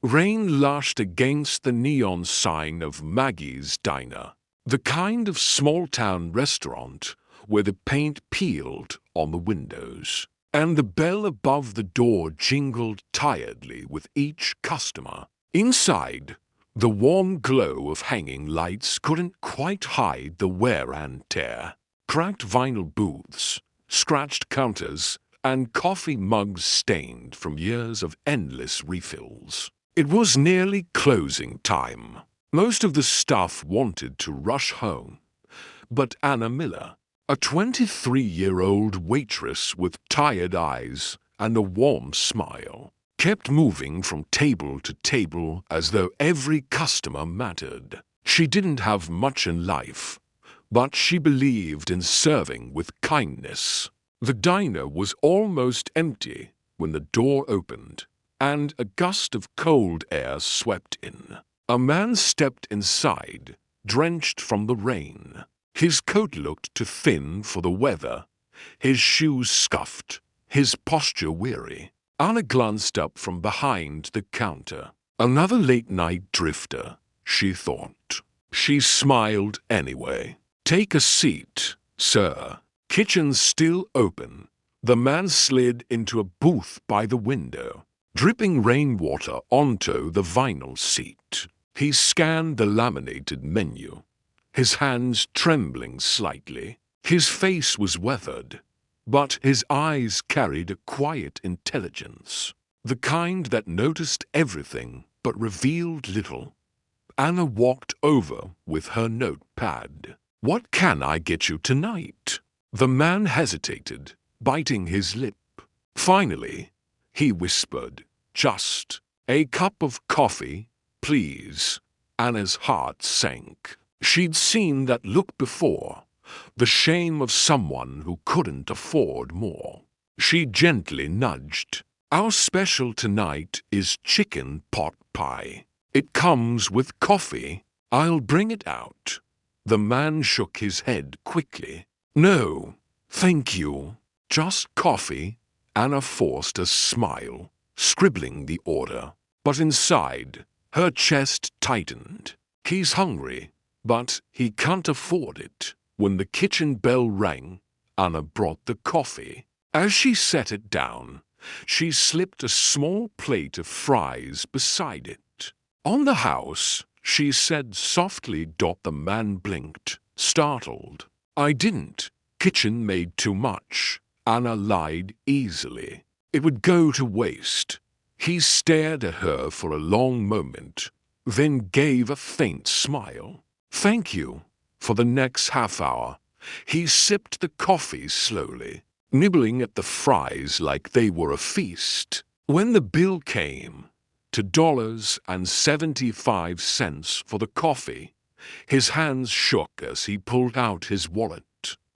Rain lashed against the neon sign of Maggie's Diner, the kind of small-town restaurant where the paint peeled on the windows, and the bell above the door jingled tiredly with each customer. Inside, the warm glow of hanging lights couldn't quite hide the wear and tear. Cracked vinyl booths, scratched counters, and coffee mugs stained from years of endless refills. It was nearly closing time. Most of the staff wanted to rush home, but Anna Miller, a 23-year-old waitress with tired eyes and a warm smile, kept moving from table to table as though every customer mattered. She didn't have much in life, but she believed in serving with kindness. The diner was almost empty when the door opened, and a gust of cold air swept in. A man stepped inside, drenched from the rain. His coat looked too thin for the weather, his shoes scuffed, his posture weary. Anna glanced up from behind the counter. Another late-night drifter, she thought. She smiled anyway. "Take a seat, sir." Kitchen still open. The man slid into a booth by the window, dripping rainwater onto the vinyl seat. He scanned the laminated menu, his hands trembling slightly. His face was weathered, but his eyes carried a quiet intelligence, the kind that noticed everything but revealed little. Anna walked over with her notepad. "What can I get you tonight?" The man hesitated, biting his lip. Finally, he whispered, "Just a cup of coffee, please." Anna's heart sank. She'd seen that look before, the shame of someone who couldn't afford more. She gently nudged. "Our special tonight is chicken pot pie. It comes with coffee. I'll bring it out." The man shook his head quickly. "No, thank you. Just coffee." Anna forced a smile, scribbling the order. But inside, her chest tightened. He's hungry, but he can't afford it. When the kitchen bell rang, Anna brought the coffee. As she set it down, she slipped a small plate of fries beside it. "On the house," she said softly. The man blinked, startled. "I didn't. Kitchen made too much." Anna lied easily. It would go to waste. He stared at her for a long moment, then gave a faint smile. "Thank you." For the next half hour, he sipped the coffee slowly, nibbling at the fries like they were a feast. When the bill came to $2.75 for the coffee, his hands shook as he pulled out his wallet.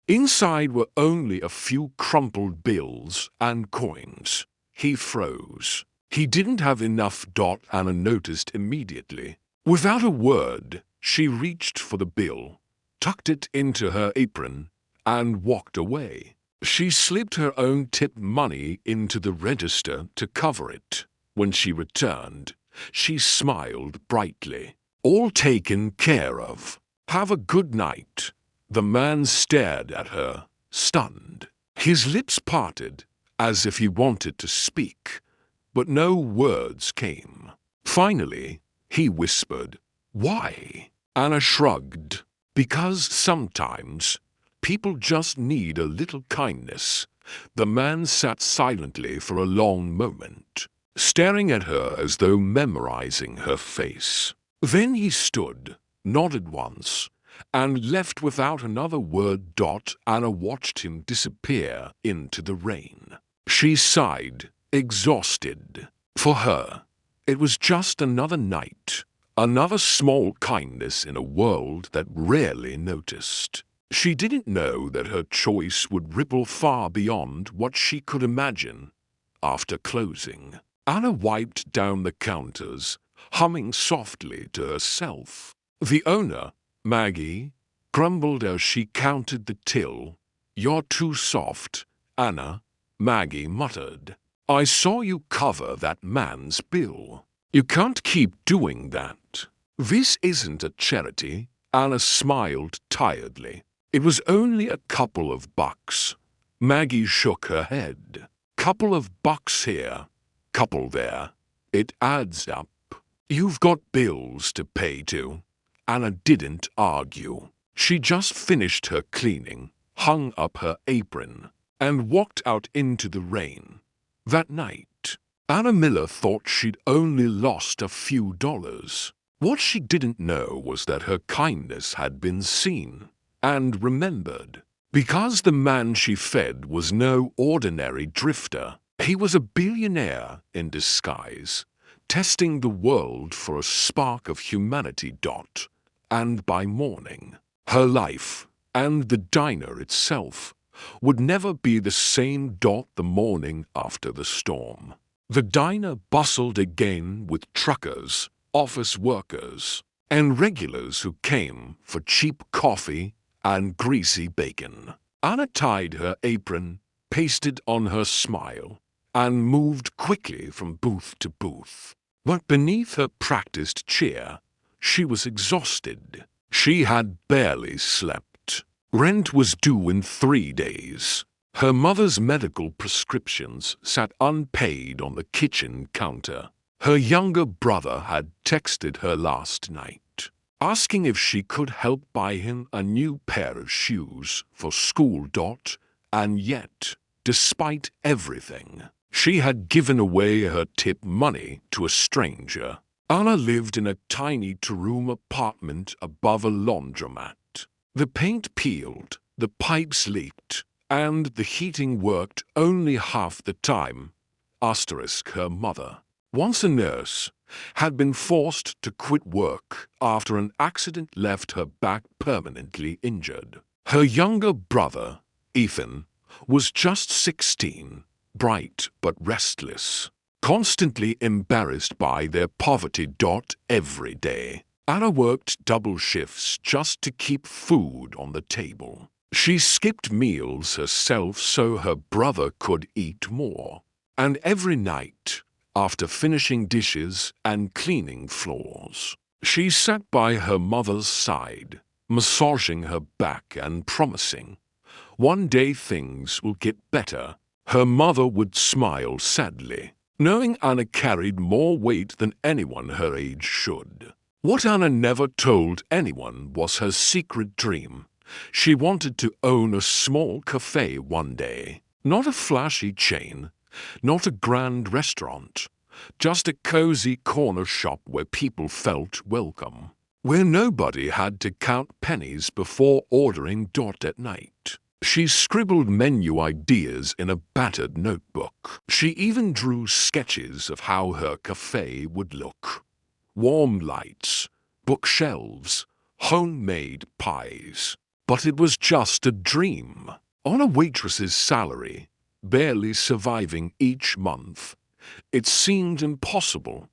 Inside were only a few crumpled bills and coins. He froze. He didn't have enough. Anna noticed immediately. Without a word, she reached for the bill, tucked it into her apron, and walked away. She slipped her own tip money into the register to cover it. When she returned, she smiled brightly. "All taken care of. Have a good night." The man stared at her, stunned. His lips parted, as if he wanted to speak, but no words came. Finally, he whispered, "Why?" Anna shrugged. "Because sometimes people just need a little kindness." The man sat silently for a long moment, staring at her as though memorizing her face. Then he stood, nodded once, and left without another word. Anna watched him disappear into the rain. She sighed, exhausted. For her, it was just another night, another small kindness in a world that rarely noticed. She didn't know that her choice would ripple far beyond what she could imagine. After closing, Anna wiped down the counters, humming softly to herself. The owner, Maggie, grumbled as she counted the till. "You're too soft, Anna," Maggie muttered. "I saw you cover that man's bill." You can't keep doing that. This isn't a charity. Anna smiled tiredly. It was only a couple of bucks. Maggie shook her head. Couple of bucks here, couple there. It adds up. You've got bills to pay too. Anna didn't argue. She just finished her cleaning, hung up her apron, and walked out into the rain. That night, Anna Miller thought she'd only lost a few dollars. What she didn't know was that her kindness had been seen and remembered. Because the man she fed was no ordinary drifter. He was a billionaire in disguise, testing the world for a spark of humanity. And by morning, her life and the diner itself would never be the same. The morning after the storm, the diner bustled again with truckers, office workers, and regulars who came for cheap coffee and greasy bacon. Anna tied her apron, pasted on her smile, and moved quickly from booth to booth. But beneath her practiced cheer, she was exhausted. She had barely slept. Rent was due in 3 days. Her mother's medical prescriptions sat unpaid on the kitchen counter. Her younger brother had texted her last night, asking if she could help buy him a new pair of shoes for school. And yet, despite everything, she had given away her tip money to a stranger. Anna lived in a tiny two-room apartment above a laundromat. The paint peeled, the pipes leaked, and the heating worked only half the time. Her mother, once a nurse, had been forced to quit work after an accident left her back permanently injured. Her younger brother, Ethan, was just 16, bright but restless, constantly embarrassed by their poverty. Every day, Anna worked double shifts just to keep food on the table. She skipped meals herself so her brother could eat more. And every night, after finishing dishes and cleaning floors, she sat by her mother's side, massaging her back and promising, "One day things will get better." Her mother would smile sadly, knowing Anna carried more weight than anyone her age should. What Anna never told anyone was her secret dream. She wanted to own a small cafe one day. Not a flashy chain, not a grand restaurant, just a cozy corner shop where people felt welcome, where nobody had to count pennies before ordering. At night, she scribbled menu ideas in a battered notebook. She even drew sketches of how her cafe would look. Warm lights, bookshelves, homemade pies. But it was just a dream. On a waitress's salary, barely surviving each month, it seemed impossible.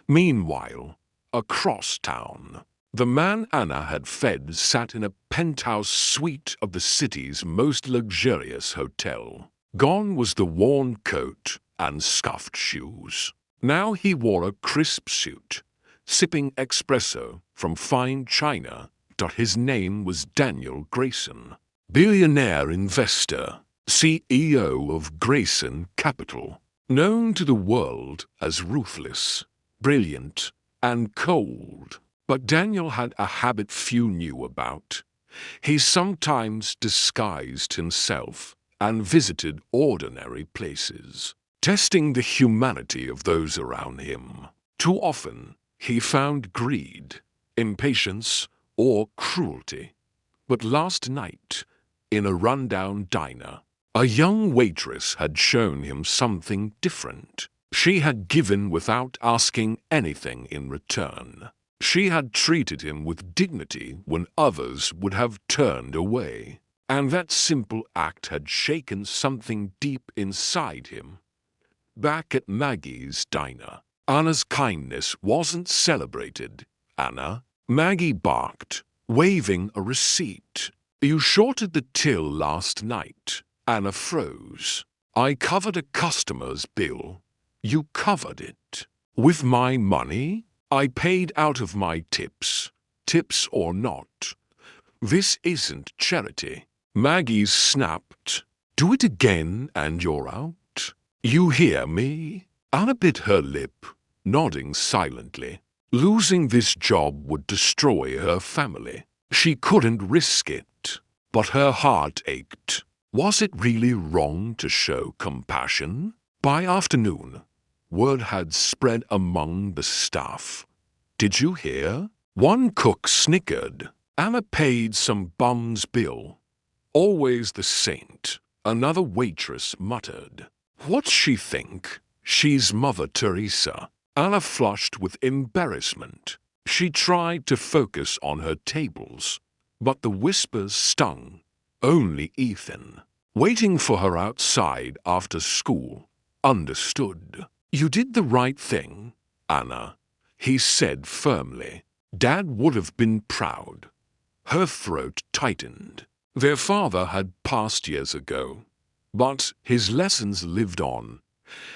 Meanwhile, across town, the man Anna had fed sat in a penthouse suite of the city's most luxurious hotel. Gone was the worn coat and scuffed shoes. Now he wore a crisp suit, sipping espresso from fine china. His name was Daniel Grayson, billionaire investor, CEO of Grayson Capital, known to the world as ruthless, brilliant, and cold. But Daniel had a habit few knew about. He sometimes disguised himself and visited ordinary places, testing the humanity of those around him. Too often, he found greed, impatience, or cruelty. But last night, in a rundown diner, a young waitress had shown him something different. She had given without asking anything in return. She had treated him with dignity when others would have turned away. And that simple act had shaken something deep inside him. Back at Maggie's diner, Anna's kindness wasn't celebrated. "Anna," Maggie barked, waving a receipt. "You shorted the till last night." Anna froze. "I covered a customer's bill." "You covered it? With my money? I paid out of my tips. Tips or not. This isn't charity. Maggie snapped. Do it again and you're out. You hear me? Anna bit her lip, nodding silently. Losing this job would destroy her family. She couldn't risk it, but her heart ached. Was it really wrong to show compassion? By afternoon, word had spread among the staff. Did you hear? One cook snickered. Anna paid some bum's bill. Always the saint, another waitress muttered. What's she think? She's Mother Teresa. Anna flushed with embarrassment. She tried to focus on her tables, but the whispers stung. Only Ethan, waiting for her outside after school, understood. You did the right thing, Anna, he said firmly. Dad would have been proud. Her throat tightened. Their father had passed years ago, but his lessons lived on.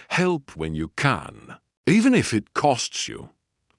Help when you can, even if it costs you.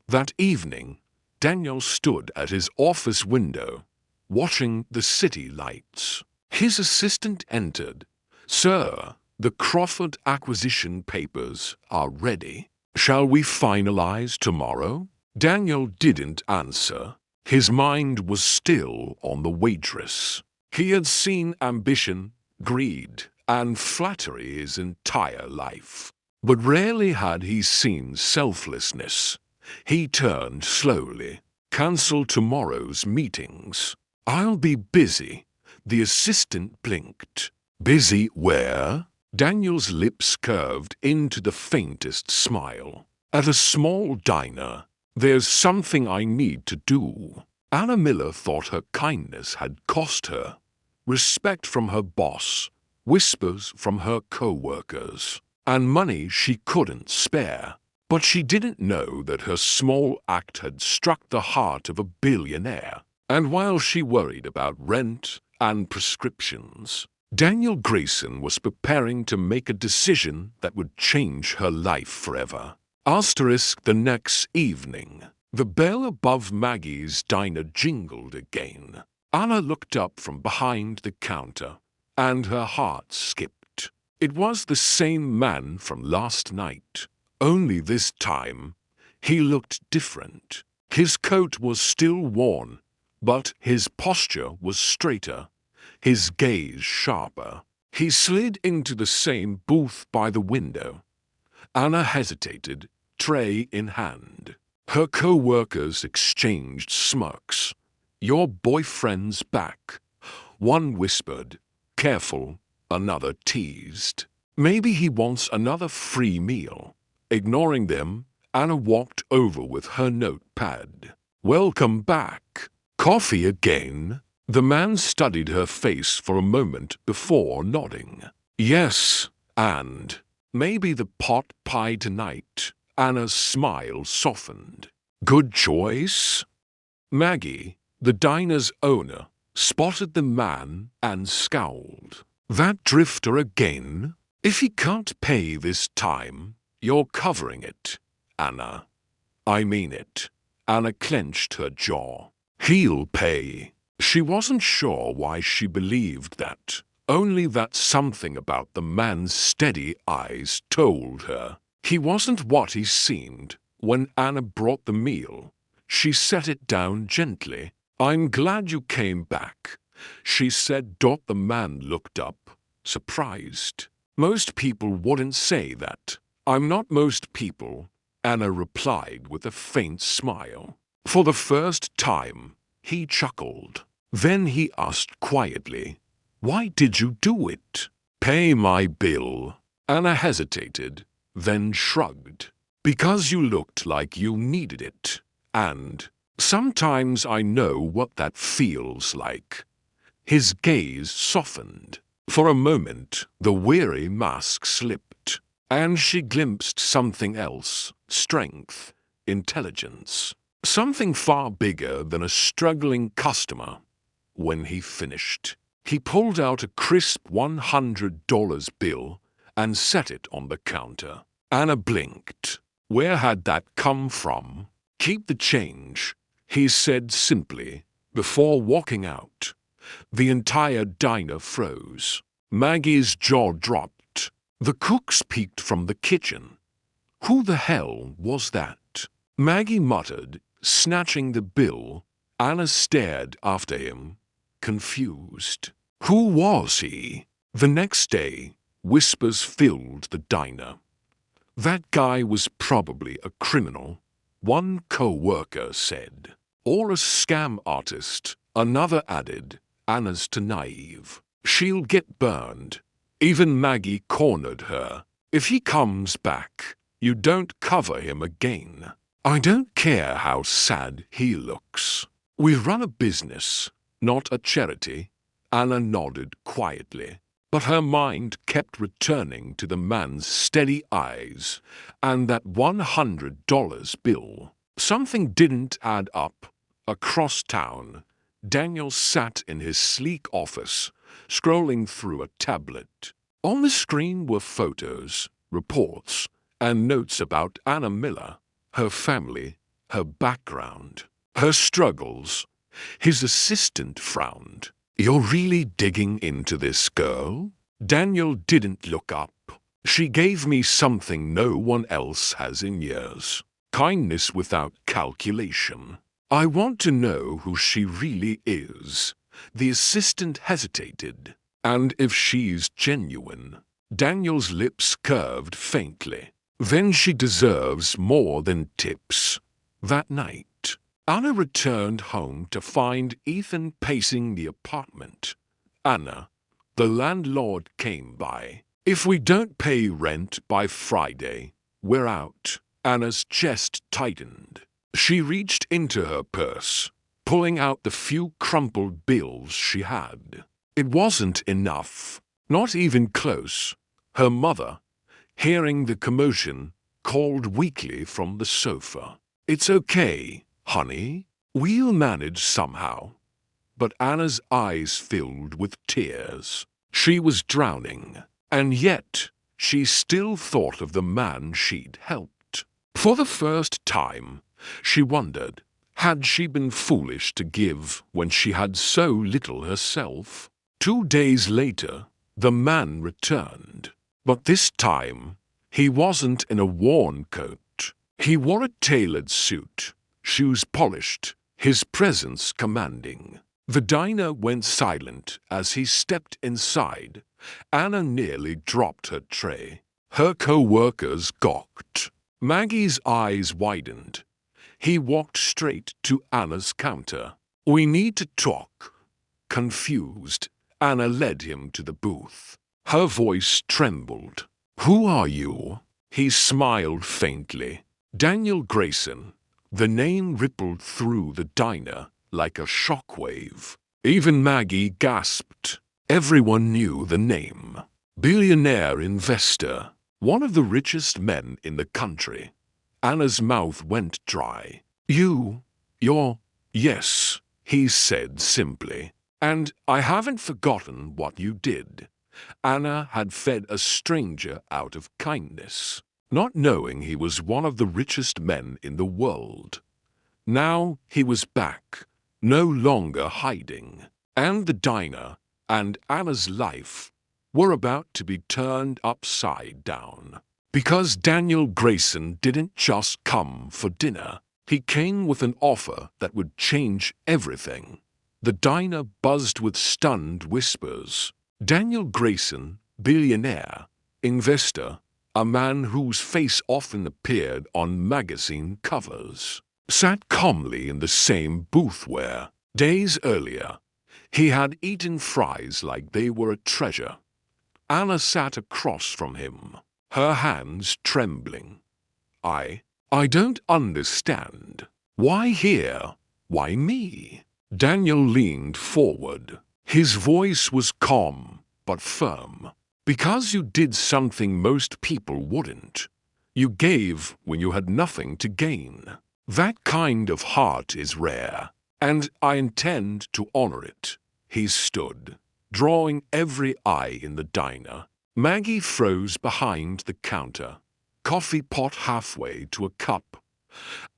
That evening, Daniel stood at his office window, watching the city lights. His assistant entered. Sir, the Crawford acquisition papers are ready. Shall we finalize tomorrow? Daniel didn't answer. His mind was still on the waitress. He had seen ambition, greed, and flattery his entire life. But rarely had he seen selflessness. He turned slowly. Cancel tomorrow's meetings. I'll be busy. The assistant blinked. Busy where? Daniel's lips curved into the faintest smile. At a small diner. There's something I need to do. Anna Miller thought her kindness had cost her. Respect from her boss, whispers from her co-workers, and money she couldn't spare. But she didn't know that her small act had struck the heart of a billionaire. And while she worried about rent and prescriptions, Daniel Grayson was preparing to make a decision that would change her life forever. The next evening, the bell above Maggie's diner jingled again. Anna looked up from behind the counter, and her heart skipped. It was the same man from last night, only this time he looked different. His coat was still worn, but his posture was straighter, his gaze sharper. He slid into the same booth by the window. Anna hesitated, tray in hand. Her co-workers exchanged smirks. Your boyfriend's back. One whispered, careful, another teased. Maybe he wants another free meal. Ignoring them, Anna walked over with her notepad. Welcome back. Coffee again? The man studied her face for a moment before nodding. Yes, and maybe the pot pie tonight. Anna's smile softened. Good choice. Maggie, the diner's owner, spotted the man and scowled. That drifter again? If he can't pay this time, you're covering it, Anna. I mean it. Anna clenched her jaw. He'll pay. She wasn't sure why she believed that. Only that something about the man's steady eyes told her. He wasn't what he seemed. When Anna brought the meal, she set it down gently. I'm glad you came back, she said. The man looked up, surprised. Most people wouldn't say that. I'm not most people, Anna replied with a faint smile. For the first time, he chuckled. Then he asked quietly, why did you do it? Pay my bill. Anna hesitated, then shrugged. Because you looked like you needed it. And sometimes I know what that feels like. His gaze softened. For a moment, the weary mask slipped, and she glimpsed something else. Strength, intelligence. Something far bigger than a struggling customer. When he finished, he pulled out a crisp $100 bill and set it on the counter. Anna blinked. Where had that come from? Keep the change, he said simply, before walking out. The entire diner froze. Maggie's jaw dropped. The cooks peeked from the kitchen. Who the hell was that? Maggie muttered, snatching the bill. Anna stared after him, confused. Who was he? The next day, whispers filled the diner. That guy was probably a criminal, one co-worker said. Or a scam artist, another added. Anna's too naive. She'll get burned. Even Maggie cornered her. If he comes back, you don't cover him again. I don't care how sad he looks. We run a business, not a charity. Anna nodded quietly, but her mind kept returning to the man's steady eyes and that $100 bill. Something didn't add up. Across town, Daniel sat in his sleek office, scrolling through a tablet. On the screen were photos, reports, and notes about Anna Miller, her family, her background, her struggles. His assistant frowned. You're really digging into this girl? Daniel didn't look up. She gave me something no one else has in years. Kindness without calculation. I want to know who she really is. The assistant hesitated. And if she's genuine. Daniel's lips curved faintly. Then she deserves more than tips. That night, Anna returned home to find Ethan pacing the apartment. Anna, the landlord came by. If we don't pay rent by Friday, we're out. Anna's chest tightened. She reached into her purse, pulling out the few crumpled bills she had. It wasn't enough, not even close. Her mother, hearing the commotion, called weakly from the sofa. It's okay, honey. We'll manage somehow. But Anna's eyes filled with tears. She was drowning, and yet she still thought of the man she'd helped. For the first time, she wondered, had she been foolish to give when she had so little herself? 2 days later, the man returned. But this time, he wasn't in a worn coat. He wore a tailored suit, shoes polished, his presence commanding. The diner went silent as he stepped inside. Anna nearly dropped her tray. Her co-workers gawked. Maggie's eyes widened. He walked straight to Anna's counter. We need to talk. Confused, Anna led him to the booth. Her voice trembled. Who are you? He smiled faintly. Daniel Grayson. The name rippled through the diner like a shockwave. Even Maggie gasped. Everyone knew the name. Billionaire investor. One of the richest men in the country. Anna's mouth went dry. Yes, he said simply. And I haven't forgotten what you did. Anna had fed a stranger out of kindness, not knowing he was one of the richest men in the world. Now he was back, no longer hiding. And the diner and Anna's life were about to be turned upside down. Because Daniel Grayson didn't just come for dinner. He came with an offer that would change everything. The diner buzzed with stunned whispers. Daniel Grayson, billionaire, investor, a man whose face often appeared on magazine covers, sat calmly in the same booth where, days earlier, he had eaten fries like they were a treasure. Anna sat across from him, her hands trembling. I don't understand. Why here? Why me? Daniel leaned forward. His voice was calm but firm. Because you did something most people wouldn't. You gave when you had nothing to gain. That kind of heart is rare, and I intend to honor it. He stood, drawing every eye in the diner. Maggie froze behind the counter. coffee pot halfway to a cup.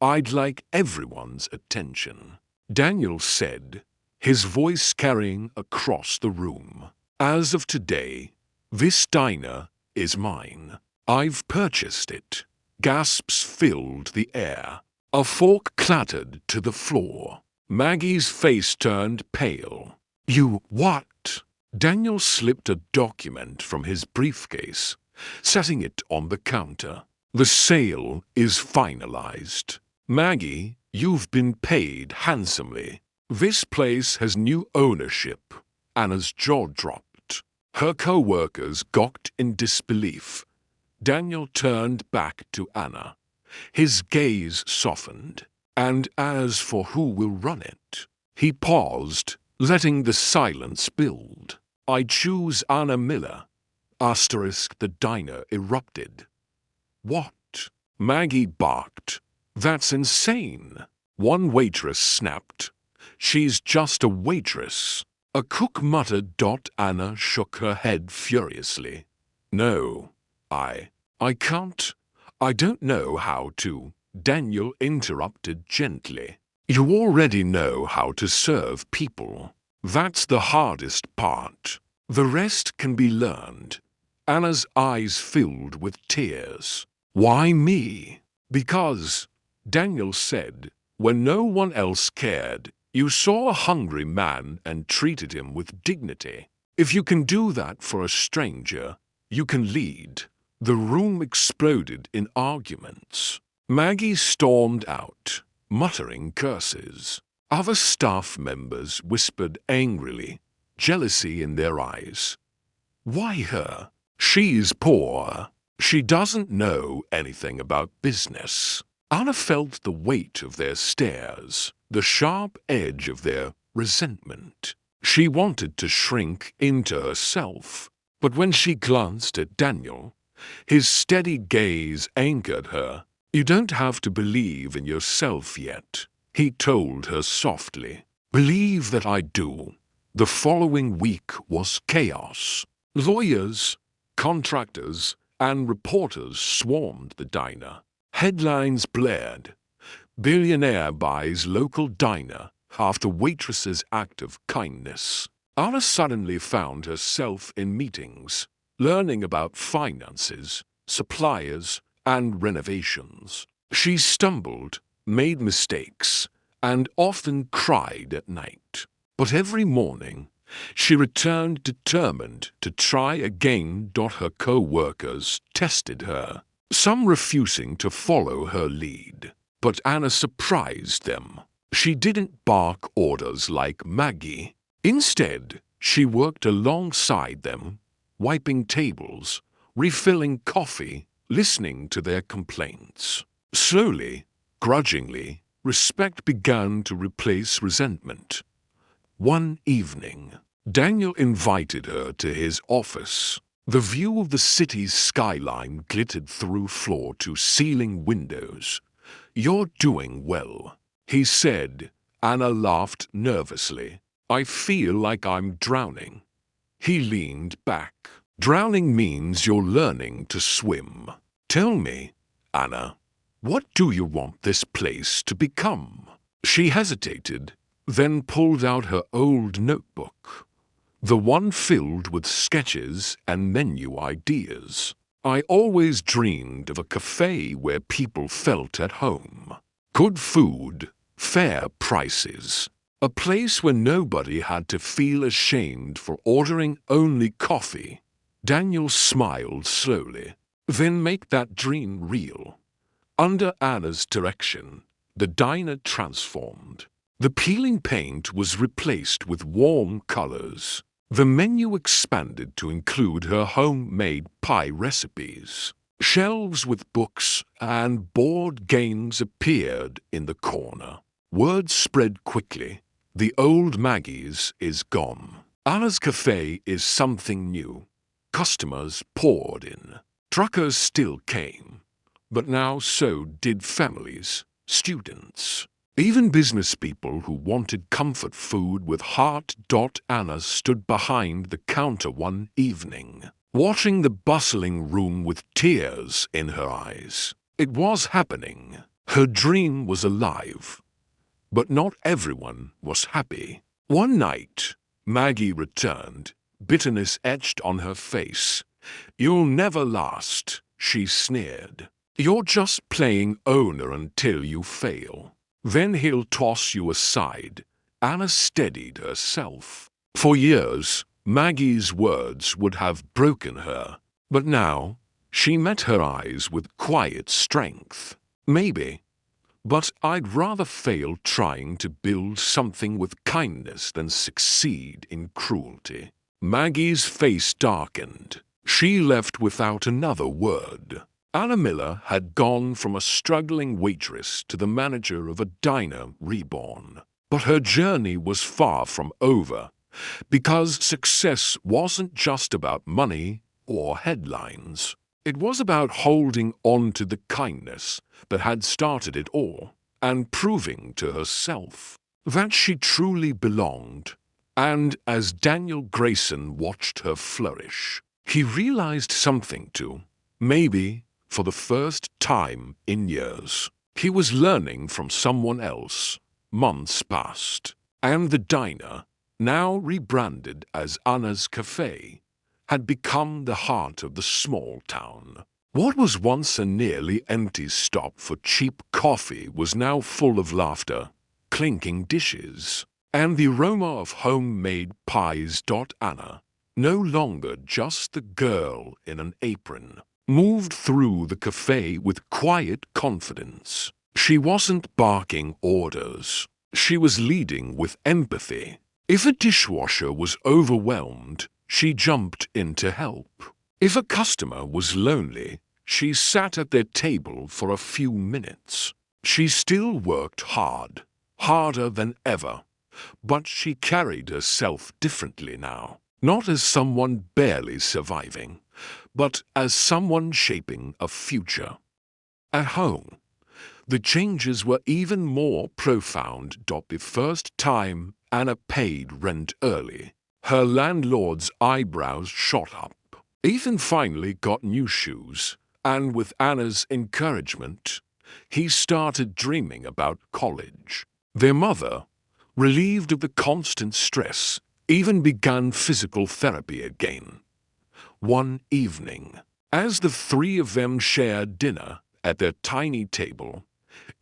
"I'd like everyone's attention," Daniel said, his voice carrying across the room. "As of today, this diner is mine. I've purchased it." Gasps filled the air. A fork clattered to the floor. Maggie's face turned pale. "You what?" Daniel slipped a document from his briefcase, setting it on the counter. "The sale is finalized. Maggie, you've been paid handsomely. This place has new ownership." Anna's jaw dropped. Her co-workers gawked in disbelief. Daniel turned back to Anna. His gaze softened. "And as for who will run it?" He paused, letting the silence build. "I choose Anna Miller." The diner erupted. "What?" Maggie barked. "That's insane." One waitress snapped. "She's just a waitress." A cook muttered. Anna shook her head furiously. "No, I can't. I don't know how to." Daniel interrupted gently. "You already know how to serve people. That's the hardest part. The rest can be learned." Anna's eyes filled with tears. "Why me?" "Because," Daniel said, "when no one else cared, you saw a hungry man and treated him with dignity. If you can do that for a stranger, you can lead." The room exploded in arguments. Maggie stormed out, muttering curses. Other staff members whispered angrily, jealousy in their eyes. "Why her? She's poor. She doesn't know anything about business." Anna felt the weight of their stares, the sharp edge of their resentment. She wanted to shrink into herself, but when she glanced at Daniel, his steady gaze anchored her. "You don't have to believe in yourself yet," he told her softly. "Believe that I do." The following week was chaos. Lawyers, contractors, and reporters swarmed the diner. Headlines blared. "Billionaire buys local diner after waitress's act of kindness." Anna suddenly found herself in meetings, learning about finances, suppliers, and renovations. She stumbled, made mistakes, and often cried at night. But every morning, she returned determined to try again. Her co-workers tested her, some refusing to follow her lead. But Anna surprised them. She didn't bark orders like Maggie. Instead, she worked alongside them, wiping tables, refilling coffee, listening to their complaints. Slowly, grudgingly, respect began to replace resentment. One evening, Daniel invited her to his office. The view of the city's skyline glittered through floor-to-ceiling windows. "You're doing well," he said. Anna laughed nervously. "I feel like I'm drowning." He leaned back. "Drowning means you're learning to swim. Tell me, Anna, what do you want this place to become?" She hesitated, then pulled out her old notebook, the one filled with sketches and menu ideas. "I always dreamed of a cafe where people felt at home. Good food, fair prices. A place where nobody had to feel ashamed for ordering only coffee." Daniel smiled slowly. "Then make that dream real." Under Anna's direction, the diner transformed. The peeling paint was replaced with warm colors. The menu expanded to include her homemade pie recipes. Shelves with books and board games appeared in the corner. Word spread quickly. The old Maggie's is gone. Anna's cafe is something new. Customers poured in. Truckers still came, but now so did families, students, even business people who wanted comfort food with heart. Anna stood behind the counter one evening, watching the bustling room with tears in her eyes. It was happening. Her dream was alive. But not everyone was happy. One night, Maggie returned, bitterness etched on her face. "You'll never last," she sneered. "You're just playing owner until you fail. Then he'll toss you aside." Anna steadied herself. For years, Maggie's words would have broken her. But now, she met her eyes with quiet strength. "Maybe. But I'd rather fail trying to build something with kindness than succeed in cruelty." Maggie's face darkened. She left without another word. Anna Miller had gone from a struggling waitress to the manager of a diner reborn. But her journey was far from over, because success wasn't just about money or headlines. It was about holding on to the kindness that had started it all, and proving to herself that she truly belonged. And as Daniel Grayson watched her flourish, he realized something too. Maybe, for the first time in years, he was learning from someone else. Months passed, and the diner, now rebranded as Anna's Cafe, had become the heart of the small town. What was once a nearly empty stop for cheap coffee was now full of laughter, clinking dishes, and the aroma of homemade pies. Anna, no longer just the girl in an apron, moved through the cafe with quiet confidence. She wasn't barking orders. She was leading with empathy. If a dishwasher was overwhelmed, she jumped in to help. If a customer was lonely, she sat at their table for a few minutes. She still worked hard, harder than ever, but she carried herself differently now. Not as someone barely surviving, but as someone shaping a future. At home, the changes were even more profound. The first time Anna paid rent early, her landlord's eyebrows shot up. Ethan finally got new shoes, and with Anna's encouragement, he started dreaming about college. Their mother, relieved of the constant stress, even began physical therapy again. One evening, as the three of them shared dinner at their tiny table,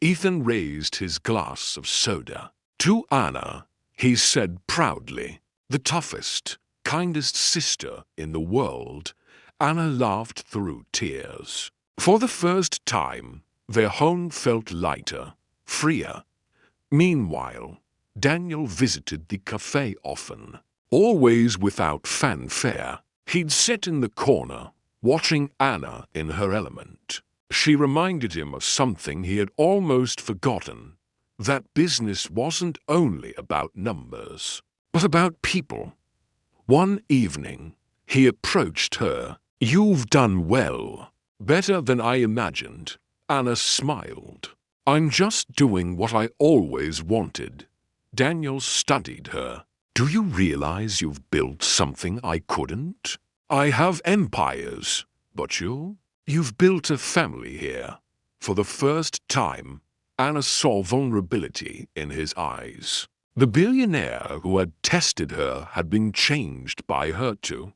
Ethan raised his glass of soda. To Anna, he said proudly, "The toughest, kindest sister in the world." Anna laughed through tears. For the first time, their home felt lighter, freer. Meanwhile, Daniel visited the cafe often, always without fanfare. He'd sit in the corner, watching Anna in her element. She reminded him of something he had almost forgotten, that business wasn't only about numbers, but about people. One evening, he approached her. "You've done well. Better than I imagined." Anna smiled. "I'm just doing what I always wanted." Daniel studied her. "Do you realize you've built something I couldn't? I have empires, but you've built a family here." For the first time, Anna saw vulnerability in his eyes. The billionaire who had tested her had been changed by her too.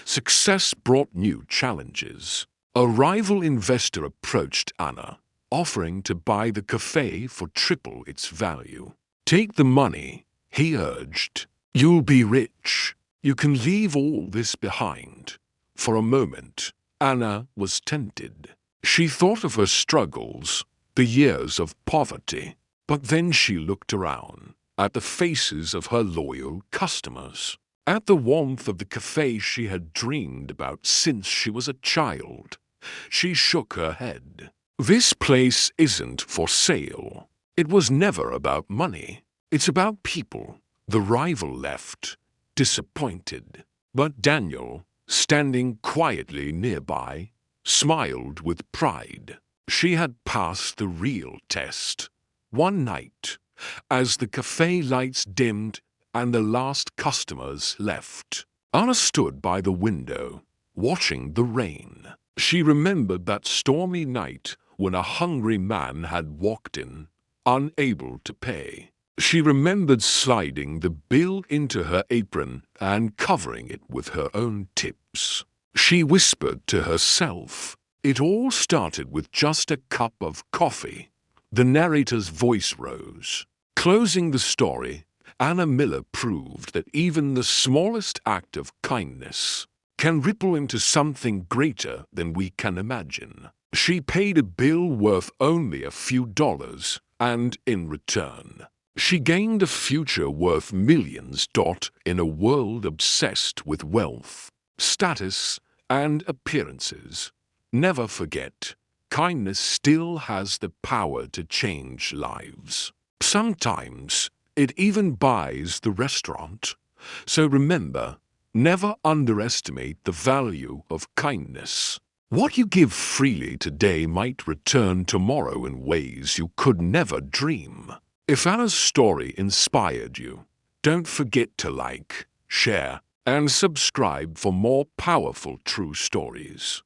Success brought new challenges. A rival investor approached Anna, offering to buy the cafe for triple its value. "Take the money," he urged. "You'll be rich. You can leave all this behind." For a moment, Anna was tempted. She thought of her struggles, the years of poverty. But then she looked around, at the faces of her loyal customers, at the warmth of the cafe she had dreamed about since she was a child. She shook her head. "This place isn't for sale." It was never about money. It's about people. The rival left, disappointed. But Daniel, standing quietly nearby, smiled with pride. She had passed the real test. One night, as the cafe lights dimmed and the last customers left, Anna stood by the window, watching the rain. She remembered that stormy night when a hungry man had walked in, unable to pay. She remembered sliding the bill into her apron and covering it with her own tips. She whispered to herself, "It all started with just a cup of coffee." The narrator's voice rose. Closing the story, Anna Miller proved that even the smallest act of kindness can ripple into something greater than we can imagine. She paid a bill worth only a few dollars, and in return, she gained a future worth millions. In a world obsessed with wealth, status, and appearances, never forget, kindness still has the power to change lives. Sometimes it even buys the restaurant. So remember, never underestimate the value of kindness. What you give freely today might return tomorrow in ways you could never dream. If Anna's story inspired you, don't forget to like, share, and subscribe for more powerful true stories.